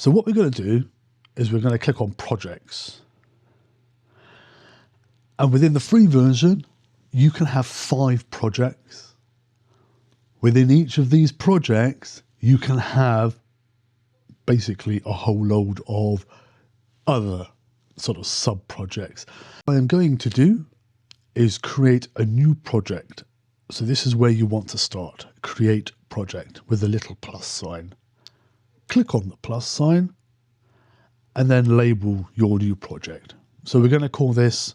So what we're going to do is we're going to click on projects. And within the free version, you can have 5 projects. Within each of these projects, you can have basically a whole load of other sort of sub-projects. What I'm going to do is create a new project. So this is where you want to start. Create project with a little plus sign. Click on the plus sign and then label your new project. So we're going to call this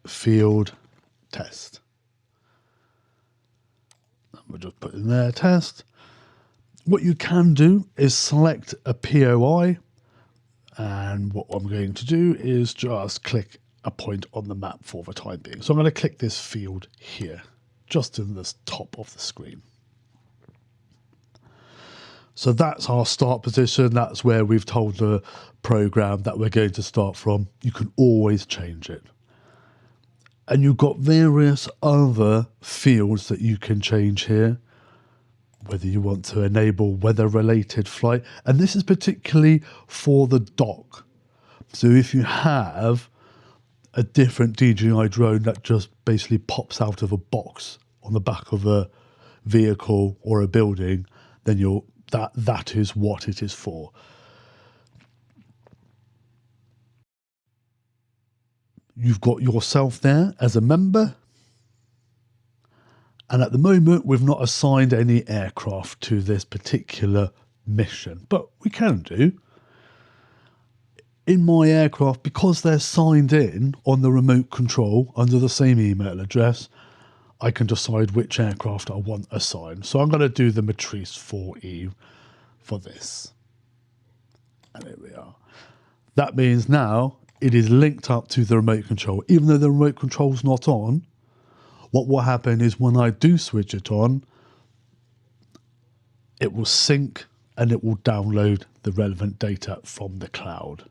field test. We'll just put in there test. What you can do is select a POI, and what I'm going to do is just click a point on the map for the time being. So I'm going to click this field here, just in the top of the screen. So that's our start position. That's where we've told the program that we're going to start from. You can always change it. And you've got various other fields that you can change here, whether you want to enable weather-related flight. And this is particularly for the dock. So if you have a different DJI drone that just basically pops out of a box on the back of a vehicle or a building, then that is what it is for. You've got yourself there as a member. And at the moment, we've not assigned any aircraft to this particular mission, but we can do. In my aircraft, because they're signed in on the remote control under the same email address, I can decide which aircraft I want assigned. So I'm going to do the Matrice 4E for this. And here we are. That means now it is linked up to the remote control. Even though the remote control is not on, what will happen is when I do switch it on, it will sync and it will download the relevant data from the cloud.